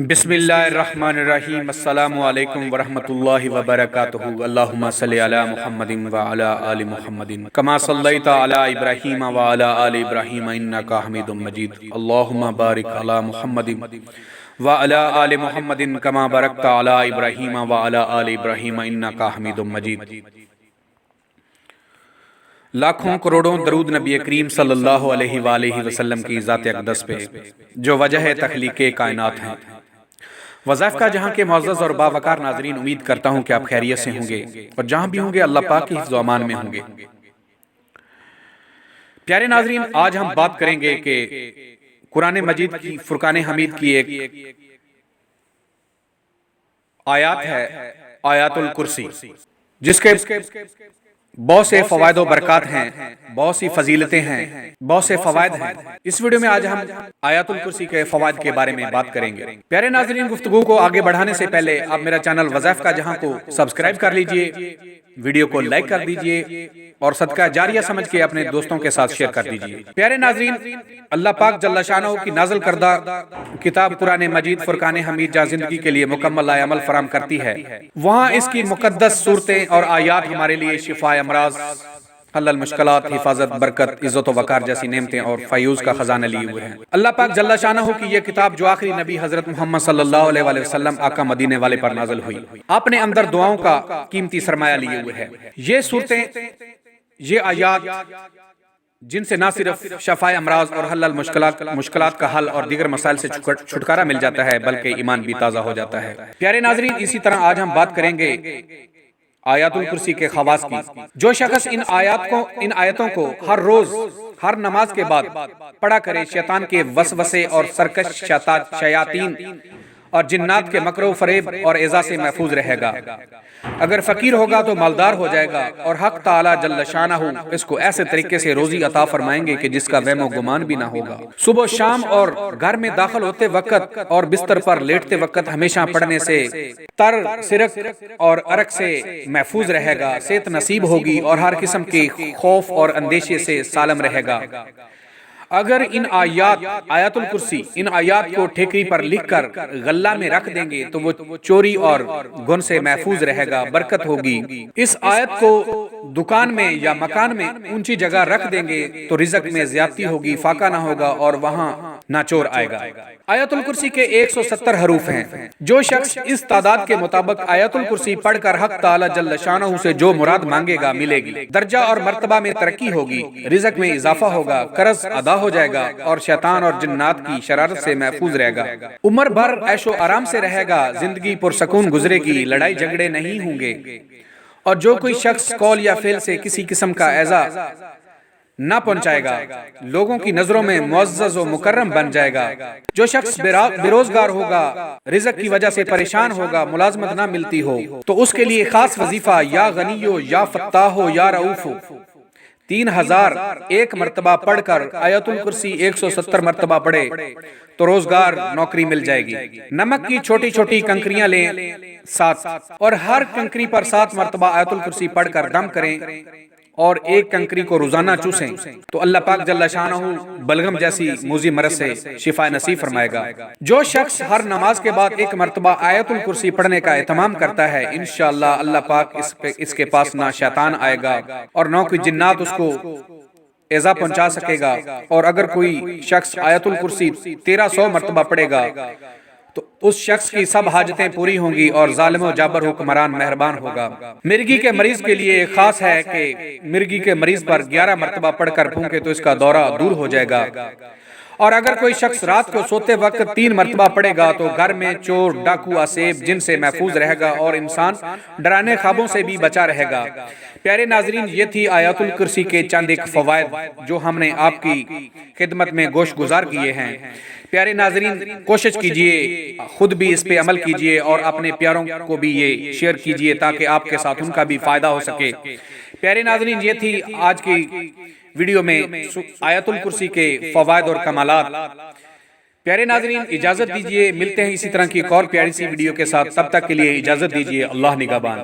بسم اللہ الرحمن الرحیم۔ السلام علیکم ورحمۃ اللہ وبرکاتہ۔ اللہم صلی علی محمد وعلی آل محمد کما صلیت علی ابراہیم وعلی آل ابراہیم انک حمید مجید۔ اللہم بارک علی محمد وعلی آل محمد کما بارکت علی ابراہیم وعلی آل ابراہیم انک حمید مجید۔ لاکھوں کروڑوں درود نبی کریم صلی اللہ علیہ وآلہ وسلم کی ذات اقدس پہ جو وجہ تخلیق کائنات ہیں۔ وظائف کا جہاں کے معزز اور باوقار ناظرین، امید کرتا ہوں کہ آپ خیریت سے ہوں گے اور جہاں بھی ہوں گے اللہ پاک کی حفظ و امان میں ہوں گے۔ پیارے ناظرین، آج ہم بات کریں گے کہ قرآن مجید کی فرقان حمید کی ایک آیات ہے، آیات الکرسی، جس کے بہت سے فوائد و برکات ہیں، بہت سی فضیلتیں ہیں، بہت سے فوائد ہیں۔ اس ویڈیو میں آج ہم آیات الکرسی کے فوائد کے بارے میں بات کریں گے۔ پیارے ناظرین، گفتگو کو آگے بڑھانے سے پہلے آپ میرا چینل وظائف کا جہاں کو سبسکرائب کر لیجئے، ویڈیو کو لائک کر دیجئے اور صدقہ جاریہ سمجھ کے اپنے دوستوں کے ساتھ شیئر کر دیجئے۔ پیارے ناظرین، اللہ پاک جل شانہ کی نازل کردہ کتاب قرآن مجید فرقان حمید جہاں زندگی کے لیے مکمل عمل فراہم کرتی ہے، وہاں اس کی مقدس صورتیں اور آیات ہمارے لیے شفا امراض، حل المشکلات، حفاظت، برکت، عزت و وقار جیسی نعمتیں اور فیوز کا خزانہ لیے ہوئے ہیں۔ اللہ پاک جل شانہ کی یہ کتاب جو آخری نبی حضرت محمد صلی اللہ علیہ وآلہ وسلم آقا مدینے والے پر نازل ہوئی، آپ نے اندر دعاؤں کا قیمتی سرمایہ لیے ہوئے ہے۔ یہ صورتیں، یہ آیات جن سے نہ صرف شفا امراض اور حل مشکلات کا حل اور دیگر مسائل سے چھٹکارا مل جاتا ہے بلکہ ایمان بھی تازہ ہو جاتا ہے۔ پیارے ناظرین، اسی طرح آج ہم بات کریں گے آیات الکرسی کے خواص کی۔ جو شخص ان آیتوں کو ہر روز ہر نماز کے بعد پڑھا کرے، شیطان کے وسوسے اور سرکش شیاطین اور جنات کے مکر و فریب اور ایذا سے محفوظ رہے گا۔ اگر فقیر ہوگا تو مالدار ہو جائے گا اور حق تعالی جل شانہ اس کو ایسے طریقے سے روزی عطا فرمائیں گے کہ جس کا وہم و گمان بھی نہ ہوگا۔ صبح و شام اور گھر میں داخل ہوتے وقت اور بستر پر لیٹتے وقت ہمیشہ پڑھنے سے تر، سرک اور عرق سے محفوظ رہے گا، صحت نصیب ہوگی اور ہر قسم کے خوف اور اندیشے سے سالم رہے گا۔ اگر ان آیات الکرسی، ان آیات کو ٹھیکری پر لکھ کر غلہ میں رکھ دیں گے تو وہ چوری اور گن سے محفوظ رہے گا، برکت ہوگی۔ اس آیت کو دکان میں یا مکان میں اونچی جگہ رکھ دیں گے تو رزق میں زیادتی ہوگی، فاقہ نہ ہوگا اور وہاں نہ چور آئے گا۔ آیات الکرسی کے 170 حروف ہیں۔ جو شخص اس تعداد کے مطابق آیات الکرسی پڑھ کر حق تعالی جل شانہ سے جو مراد مانگے گا ملے گی، درجہ اور مرتبہ میں ترقی ہوگی، رزق میں اضافہ ہوگا، قرض ادا ہو جائے گا اور شیطان اور جنات کی شرارت سے محفوظ رہے گا۔ عمر بھر عیش و آرام سے رہے گا، زندگی پرسکون گزرے گی، لڑائی جھگڑے نہیں ہوں گے اور جو کوئی شخص قول یا فعل سے کسی قسم کا ایذا نہ پہنچائے گا، لوگوں کی نظروں میں معزز و مکرم بن جائے گا۔ جو شخص بے روزگار ہوگا، رزق کی وجہ سے پریشان ہوگا، ملازمت نہ ملتی ہو تو اس کے لیے خاص وظیفہ یا غنیو یا فتاحو یا رؤوف 3001 مرتبہ پڑھ کر آیات الکرسی 170 مرتبہ پڑھے تو روزگار، نوکری مل جائے گی۔ نمک کی چھوٹی چھوٹی کنکریاں لیں 7 اور ہر کنکری پر 7 مرتبہ آیات الکرسی پڑھ کر دم کریں اور ایک کنکری کو روزانہ چوسیں تو اللہ پاک جل شانہ بلغم جیسی موذی مرض سے شفا نصیب فرمائے گا۔ جو شخص ہر نماز کے بعد 1 مرتبہ آیت الکرسی پڑھنے کا اہتمام کرتا ہے، انشاءاللہ اللہ پاک اس کے پاس نہ شیطان آئے گا اور نہ کوئی جنات اس کو ایذا پہنچا سکے گا۔ اور اگر کوئی شخص آیت الکرسی 1300 مرتبہ پڑھے گا تو اس شخص کی سب حاجتیں پوری ہوں گی اور ظالم و جابر حکمران مہربان ہوگا۔ مرگی کے مریض کے لیے خاص ہے کہ مرگی کے مریض پر 11 مرتبہ پڑھ کر پھونکے تو اس کا دورہ دور ہو جائے گا۔ اور اگر کوئی شخص رات کو سوتے وقت 3 مرتبہ پڑھے گا تو گھر میں چور، ڈاکو، اسیب، جن سے محفوظ رہے گا اور انسان ڈرانے خوابوں سے بھی بچا رہے گا۔ پیارے ناظرین، یہ تھی آیات الکرسی کے چند ایک فوائد جو ہم نے آپ کی خدمت میں گوش گزار کیے ہیں۔ پیارے ناظرین، کوشش کیجئے خود بھی اس پہ عمل کیجئے اور اپنے پیاروں کو بھی یہ شیئر کیجئے تاکہ آپ کے ساتھ ان کا بھی فائدہ ہو سکے۔ پیارے ناظرین، یہ تھی آج کی ویڈیو میں آیات الکرسی کے فوائد اور کمالات۔ پیارے ناظرین، اجازت دیجئے، ملتے ہیں اسی طرح کی ایک اور پیاری سی ویڈیو کے ساتھ، تب تک کے لیے اجازت دیجئے۔ اللہ نگہبان۔